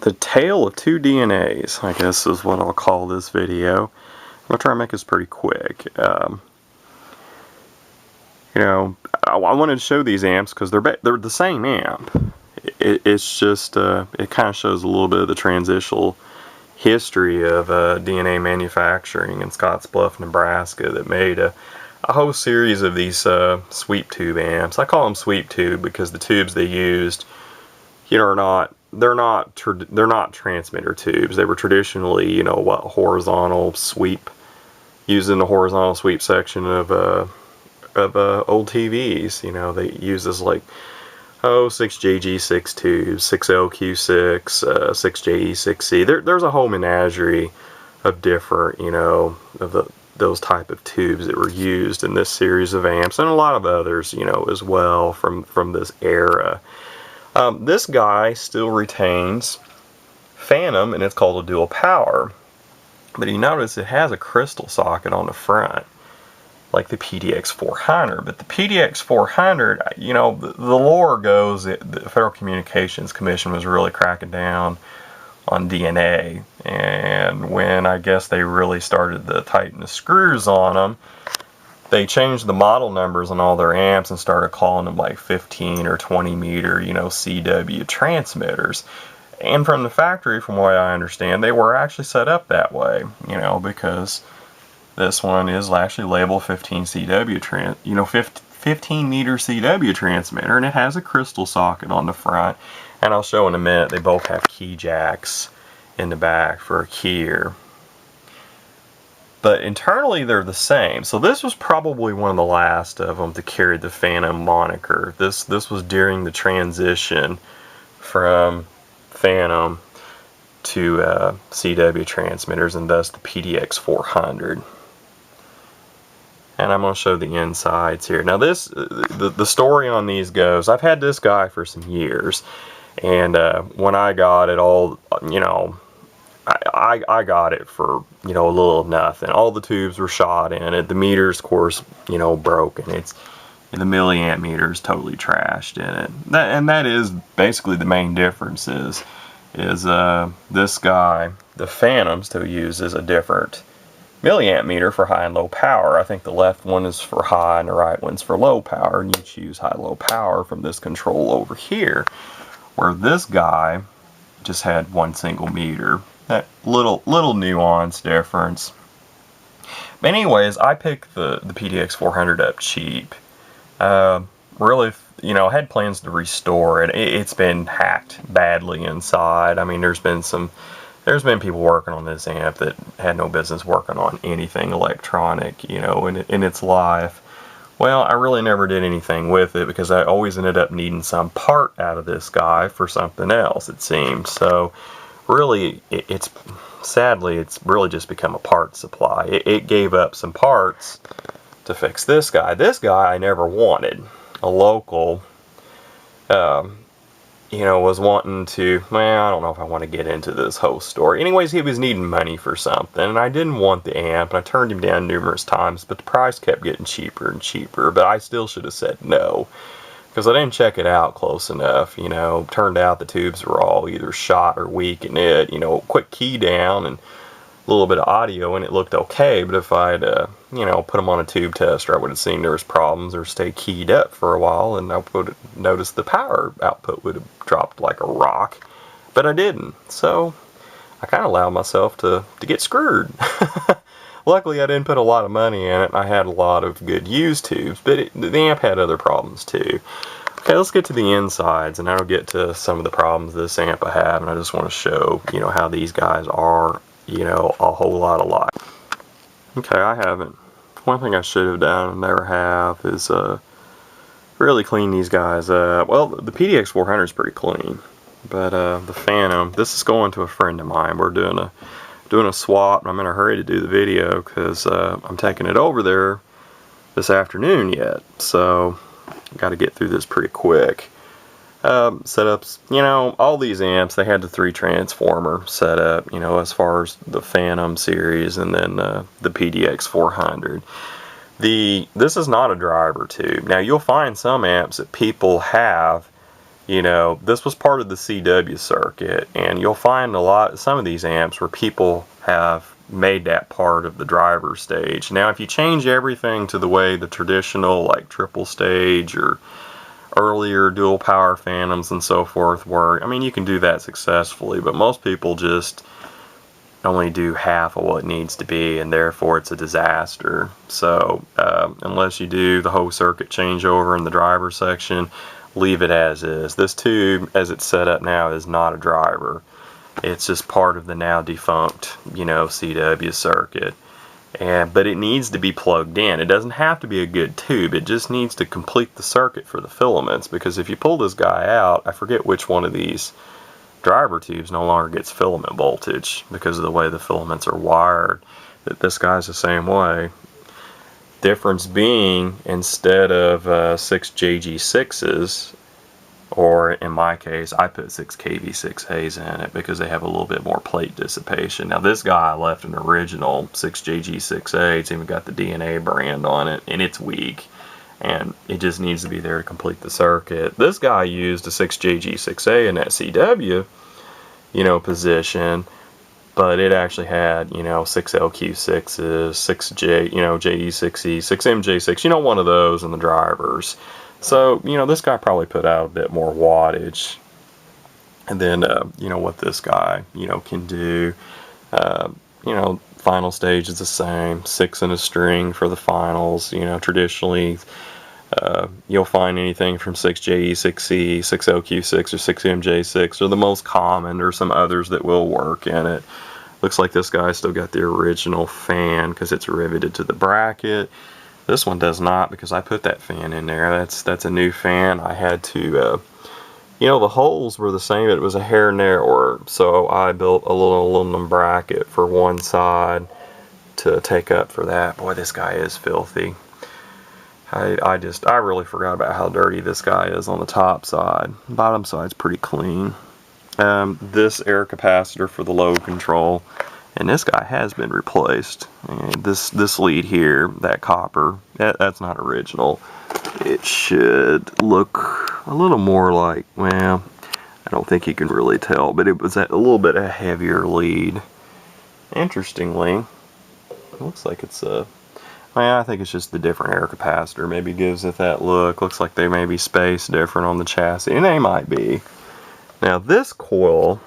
The Tale of Two DNAs, I guess is what I'll call this video. I'm going to try and make this pretty quick. You know, I wanted to show these amps because they're the same amp. It's just, it kind of shows a little bit of the transitional history of DNA manufacturing in Scottsbluff, Nebraska, that made a whole series of these sweep tube amps. I call them sweep tube because the tubes they used, you know, they're not transmitter tubes. They were traditionally, you know, horizontal sweep, using the horizontal sweep section of old TVs. You know, they use this like 6JG6 tubes, 6LQ6, 6JE6C. There's a whole menagerie of different, you know, of those type of tubes that were used in this series of amps, and a lot of others, you know, as well from this era. This guy still retains Phantom, and it's called a dual power. But you notice it has a crystal socket on the front, like the PDX-400. But the PDX-400, you know, the lore goes that the Federal Communications Commission was really cracking down on DNA. And when I guess they really started to tighten the screws on them, they changed the model numbers on all their amps and started calling them like 15 or 20 meter, you know, CW transmitters. And from the factory, from what I understand, they were actually set up that way, you know, because this one is actually labeled 15 CW 15 meter CW transmitter, and it has a crystal socket on the front. And I'll show in a minute, they both have key jacks in the back for a keyer. But internally they're the same. So this was probably one of the last of them to carry the Phantom moniker. This was during the transition from Phantom to CW transmitters, and thus the PDX-400. And I'm going to show the insides here. Now this, the story on these goes, I've had this guy for some years, and when I got it, all, you know, I got it for, you know, a little of nothing. All the tubes were shot in it. The meters, of course, you know, broken. It's the milliamp meter is totally trashed in it. And that is basically the main difference is this guy, the Phantom, still uses a different milliamp meter for high and low power. I think the left one is for high and the right one's for low power, and you choose high-low power from this control over here, where this guy just had one single meter. That little nuance difference. But anyways, I picked the PDX-400 up cheap. Really, you know, I had plans to restore it. It's been hacked badly inside. I mean, there's been people working on this amp that had no business working on anything electronic, you know, in its life. Well, I really never did anything with it because I always ended up needing some part out of this guy for something else, it seemed. So really, sadly, it's really just become a parts supply. It gave up some parts to fix this guy. This guy I never wanted. A local, you know, was wanting to, well, I don't know if I want to get into this whole story. Anyways, he was needing money for something, and I didn't want the amp, and I turned him down numerous times, but the price kept getting cheaper and cheaper. But I still should have said no, because I didn't check it out close enough. You know, turned out the tubes were all either shot or weak in it. You know, quick key down and a little bit of audio, and it looked okay. But if I'd, you know, put them on a tube tester, I would have seen there was problems, or stay keyed up for a while, and I would have noticed the power output would have dropped like a rock. But I didn't, so I kind of allowed myself to get screwed. Luckily, I didn't put a lot of money in it. I had a lot of good used tubes, but the amp had other problems too. Okay, let's get to the insides, and that'll get to some of the problems this amp I have, and I just want to show, you know, how these guys are, you know, a whole lot alike. Okay, I haven't. One thing I should have done and never have is really clean these guys up. Well, the PDX-400 is pretty clean, but the Phantom, this is going to a friend of mine. We're doing a swap, and I'm in a hurry to do the video because I'm taking it over there this afternoon yet, so got to get through this pretty quick. Setups, you know, all these amps, they had the 3 transformer setup, you know, as far as the Phantom series, and then the PDX-400. This is not a driver tube. Now, you'll find some amps that people have you know, this was part of the CW circuit, and you'll find some of these amps where people have made that part of the driver stage. Now, if you change everything to the way the traditional, like triple stage or earlier dual power Phantoms and so forth work, I mean, you can do that successfully, but most people just only do half of what needs to be, and therefore it's a disaster. So unless you do the whole circuit changeover in the driver section, leave it as is. This tube, as it's set up now, is not a driver. It's just part of the now defunct, you know, CW circuit. But it needs to be plugged in. It doesn't have to be a good tube. It just needs to complete the circuit for the filaments. Because if you pull this guy out, I forget which one of these driver tubes no longer gets filament voltage because of the way the filaments are wired. This guy's the same way. Difference being, instead of 6 JG6s, or in my case, I put 6 KV6As in it because they have a little bit more plate dissipation. Now this guy left an original 6 JG6A. It's even got the DNA brand on it, and it's weak, and it just needs to be there to complete the circuit. This guy used a 6 JG6A in that CW, you know, position, but it actually had, you know, 6 LQ6s, 6J, you know, JE6E, 6 MJ6, you know, one of those in the drivers. So, you know, this guy probably put out a bit more wattage. And then, you know, what this guy, you know, can do. You know, final stage is the same. 6 in a string for the finals. You know, traditionally, you'll find anything from 6 JE6E, 6 LQ6, or 6 MJ6 are the most common. There's some others that will work in it. Looks like this guy's still got the original fan because it's riveted to the bracket. This one does not because I put that fan in there. That's a new fan. I had to, you know, the holes were the same, but it was a hair narrower. So I built a little aluminum bracket for one side to take up for that. Boy, this guy is filthy. I really forgot about how dirty this guy is on the top side. Bottom side's pretty clean. This air capacitor for the load control, and this guy has been replaced. And this lead here, that copper, that's not original. It should look a little more like, well, I don't think you can really tell, but it was a little bit a heavier lead. Interestingly, it looks like it's I think it's just the different air capacitor maybe gives it that look. Looks like they may be spaced different on the chassis, and they might be. Now this coil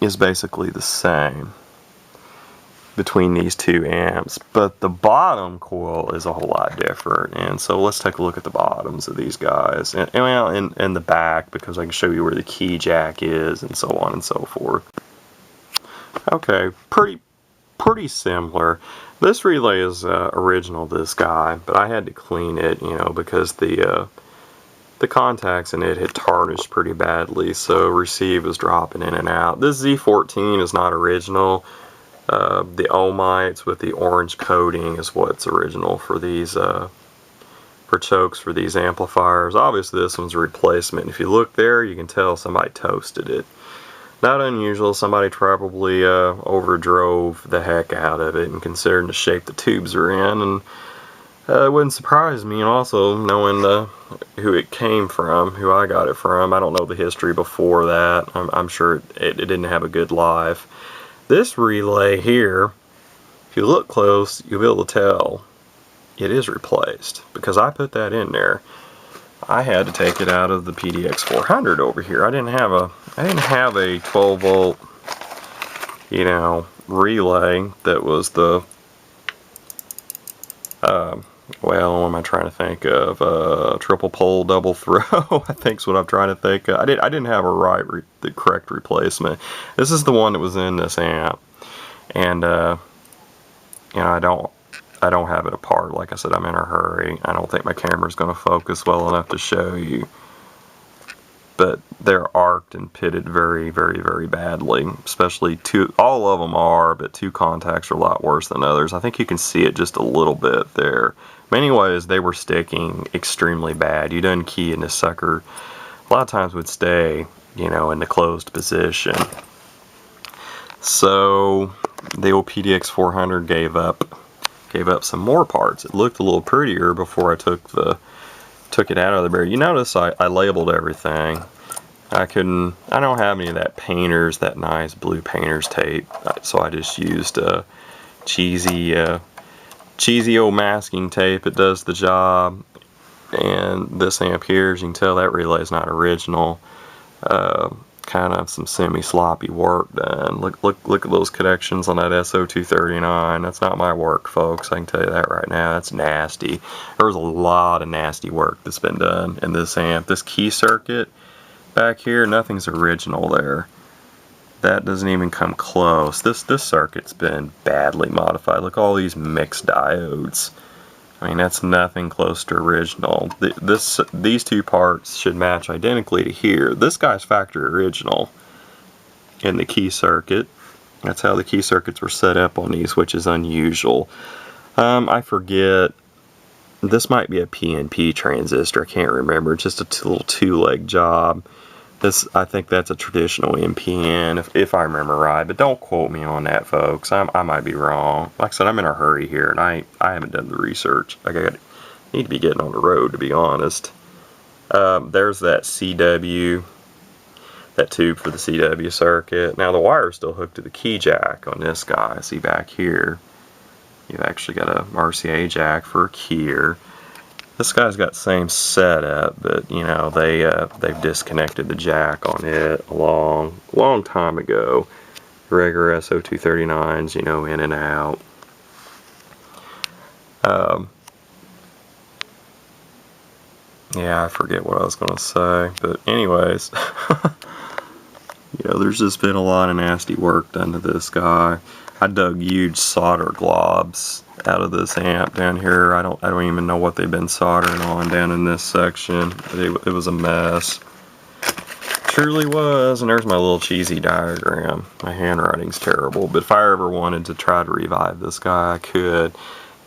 is basically the same between these two amps, but the bottom coil is a whole lot different. And so let's take a look at the bottoms of these guys, and the back, because I can show you where the key jack is and so on and so forth. Okay, pretty similar. This relay is original, this guy, but I had to clean it, you know, because the contacts in it had tarnished pretty badly, so receive was dropping in and out. This Z14 is not original. The ohmites with the orange coating is what's original for these for chokes for these amplifiers. Obviously this one's a replacement. If you look there, you can tell somebody toasted it. Not unusual. Somebody probably overdrove the heck out of it, and considering the shape the tubes are in, and it wouldn't surprise me. And also knowing who it came from, who I got it from, I don't know the history before that. I'm sure it didn't have a good life. This relay here, if you look close, you'll be able to tell it is replaced because I put that in there. I had to take it out of the PDX-400 over here. I didn't have a 12 volt, you know, relay that was the well, what am I trying to think of? Triple pole, double throw. I think's what I'm trying to think of. I didn't have the correct replacement. This is the one that was in this amp, and you know, I don't have it apart. Like I said, I'm in a hurry. I don't think my camera's going to focus well enough to show you. But they're arced and pitted very, very, very badly. Especially all of them are, but two contacts are a lot worse than others. I think you can see it just a little bit there. But anyways, they were sticking extremely bad. You done key in this sucker, a lot of times would stay, you know, in the closed position. So the old PDX-400 gave up some more parts. It looked a little prettier before I took it out of the barrel. You notice I labeled everything. I don't have any of that painters, that nice blue painters tape, so I just used cheesy old masking tape. It does the job. And this amp here, as you can tell, that relay is not original. Kind of some semi-sloppy work done. Look at those connections on that SO239. That's not my work, folks. I can tell you that right now. That's nasty. There was a lot of nasty work that's been done in this amp. This key circuit back here, nothing's original there. That doesn't even come close. This circuit's been badly modified. Look at all these mixed diodes. I mean, that's nothing close to original. These two parts should match identically to here. This guy's factory original in the key circuit. That's how the key circuits were set up on these, which is unusual. I forget. This might be a PNP transistor. I can't remember. It's just a little two-leg job. I think that's a traditional NPN, if I remember right, but don't quote me on that, folks. I might be wrong. Like I said, I'm in a hurry here, and I haven't done the research. I need to be getting on the road, to be honest. There's that CW, that tube for the CW circuit. Now the wire's still hooked to the key jack on this guy. See back here, you've actually got a RCA jack for a keyer. This guy's got the same setup, but you know they've disconnected the jack on it a long time ago. Regular SO239s, you know, in and out. Yeah, I forget what I was gonna say, but anyways, you know, there's just been a lot of nasty work done to this guy. I dug huge solder globs out of this amp down here. I don't even know what they've been soldering on down in this section. It was a mess. Truly was. And there's my little cheesy diagram. My handwriting's terrible, but if I ever wanted to try to revive this guy, I could.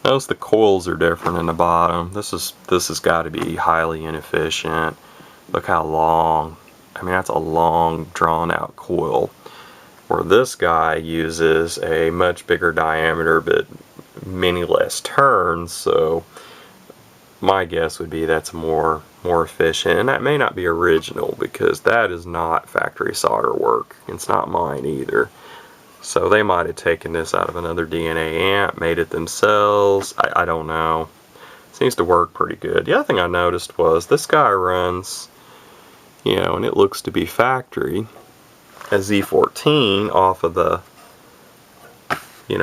Notice the coils are different in the bottom. This has got to be highly inefficient. Look how long. I mean, that's a long, drawn-out coil. Where this guy uses a much bigger diameter, but many less turns, so my guess would be that's more efficient. And that may not be original, because that is not factory solder work. It's not mine either. So they might have taken this out of another DNA amp, made it themselves. I don't know. Seems to work pretty good. The other thing I noticed was this guy runs, you know, and it looks to be factory, a Z14 off of the, you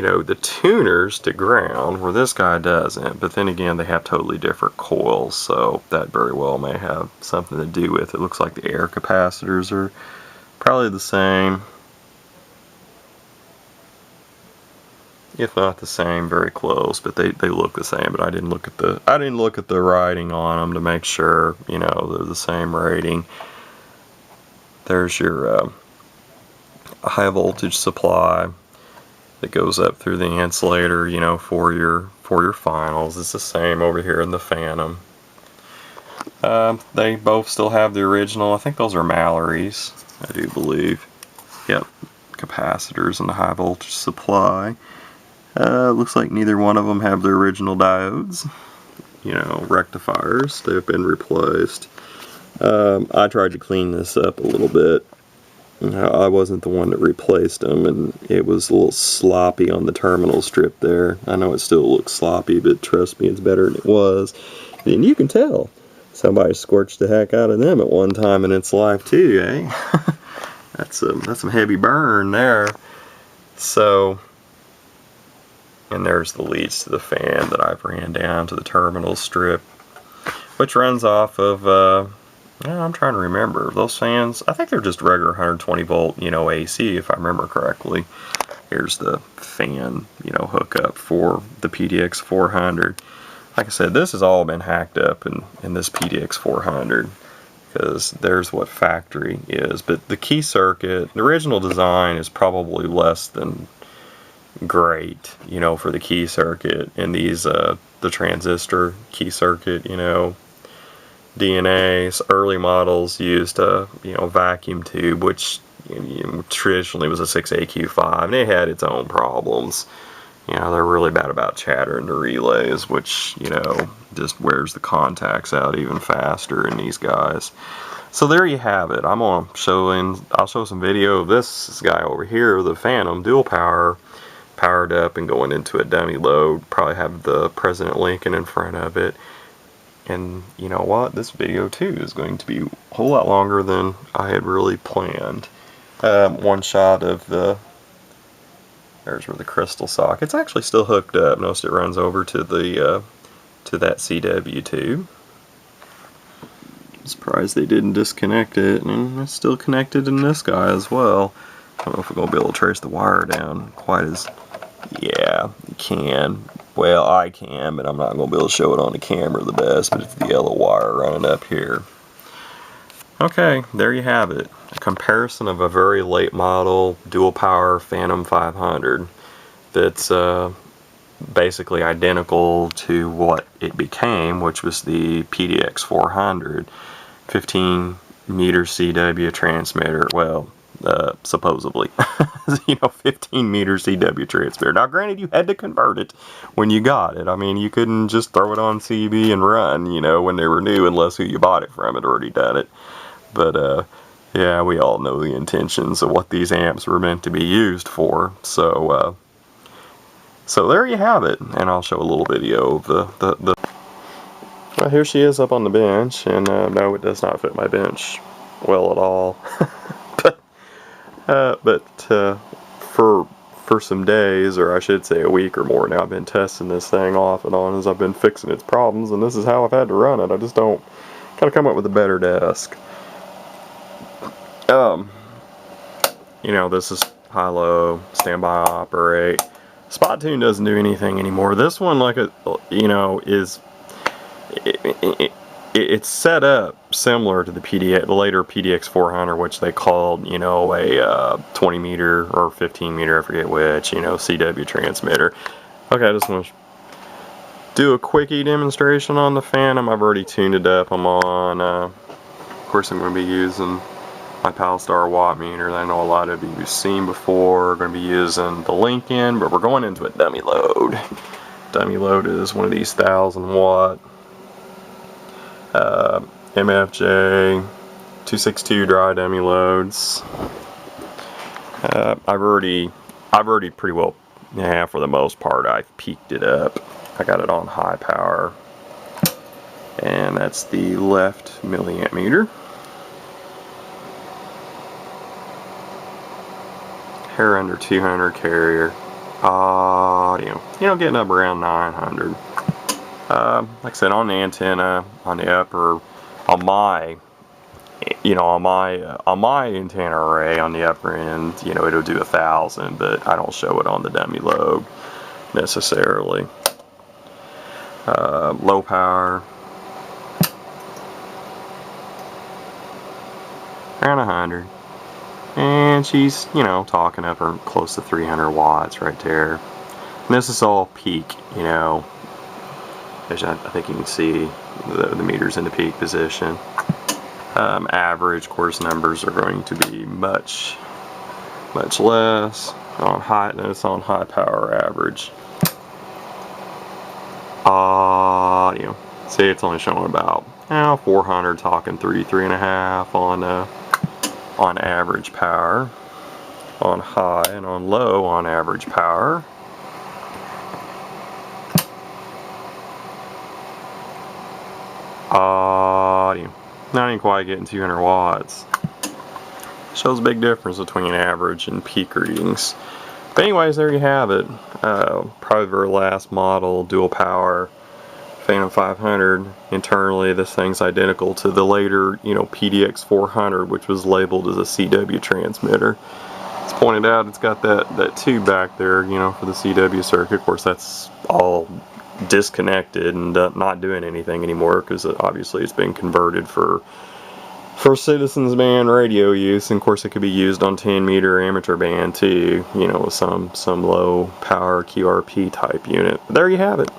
know, the tuners to ground, where this guy doesn't. But then again, they have totally different coils, so that very well may have something to do with it. Looks like the air capacitors are probably the same, if not the same, very close. But they look the same. But I didn't look at the writing on them to make sure, you know, they're the same rating. There's your high voltage supply that goes up through the insulator, you know, for your finals. It's the same over here in the Phantom. They both still have the original. I think those are Mallory's, I do believe. Yep, capacitors and the high voltage supply. Looks like neither one of them have the original diodes. You know, rectifiers. They've been replaced. I tried to clean this up a little bit. I wasn't the one that replaced them, and it was a little sloppy on the terminal strip there. I know it still looks sloppy, but trust me, it's better than it was. And you can tell somebody scorched the heck out of them at one time in its life too, eh? That's some heavy burn there. So, and there's the leads to the fan that I've ran down to the terminal strip, which runs off of I'm trying to remember. Those fans, I think they're just regular 120 volt, you know, AC, if I remember correctly. Here's the fan, you know, hookup for the PDX-400. Like I said, this has all been hacked up in this PDX-400, because there's what factory is. But the key circuit, the original design is probably less than great, you know, for the key circuit. And these, the transistor key circuit, you know, DNA's early models used a, you know, vacuum tube, which, you know, traditionally was a 6AQ5, and it had its own problems. You know, they're really bad about chattering the relays, which, you know, just wears the contacts out even faster in these guys. So there you have it. I'll show some video of this guy over here, the Phantom Dual Power, powered up and going into a dummy load. Probably have the President Lincoln in front of it. And you know what? This video too is going to be a whole lot longer than I had really planned. One shot of there's where the crystal socket's actually still hooked up. Notice it runs over to the to that CW tube. Surprised they didn't disconnect it, and it's still connected in this guy as well. I don't know if we're gonna be able to trace the wire down quite as. Yeah, you can. Well, I can, but I'm not gonna be able to show it on the camera the best. But it's the yellow wire running up here. Okay, there you have it. A comparison of a very late model dual power Phantom 500 that's basically identical to what it became, which was the PDX-400 15 meter CW transmitter. Well, supposedly, you know, 15 meter CW transmitter. Now, granted, you had to convert it when you got it. I mean, you couldn't just throw it on CB and run, you know, when they were new, unless who you bought it from had already done it. But yeah, we all know the intentions of what these amps were meant to be used for. So there you have it, and I'll show a little video of the. Well, here she is up on the bench, and no, it does not fit my bench well at all. but for some days, or I should say a week or more now, I've been testing this thing off and on as I've been fixing its problems, and this is how I've had to run it. I just don't gotta come up with a better desk. You know, this is high-low, standby operate. Spot tune doesn't do anything anymore. This one, like you know, is it's set up similar to the later PDX-400, which they called, you know, a 20 meter or 15 meter, I forget which, you know, CW transmitter. Okay, I just want to do a quickie demonstration on the Phantom. I've already tuned it up. I'm on, of course, I'm going to be using my Palstar watt meter that I know a lot of you have seen before. We're going to be using the Lincoln, but we're going into a dummy load. Dummy load is one of these 1000 watt MFJ 262 dry dummy loads. I've already pretty well, yeah, for the most part, I've peaked it up. I got it on high power, and that's the left milliamp meter. Hair under 200 carrier. Audio, you know, getting up around 900. Like I said, on the antenna, on the upper, on my antenna array on the upper end, you know, it'll do 1000, but I don't show it on the dummy load necessarily. Low power, around 100. And she's, you know, talking up or close to 300 watts right there. And this is all peak, you know. As I think you can see the meters in the peak position. Average, of course, numbers are going to be much less. On high, it's on high power average. Audio. See, it's only showing about 400, talking 3.5 on average power, on high, and on low on average power. Audio. Not even quite getting 200 watts. Shows a big difference between average and peak readings. But anyways, there you have it. Probably the very last model, dual power Phantom 500. Internally, this thing's identical to the later, you know, PDX-400, which was labeled as a CW transmitter. It's pointed out it's got that tube back there, you know, for the CW circuit. Of course, that's all disconnected and not doing anything anymore because obviously it's been converted for citizens band radio use, and of course it could be used on 10 meter amateur band too, you know, with some low power QRP type unit. But there you have it.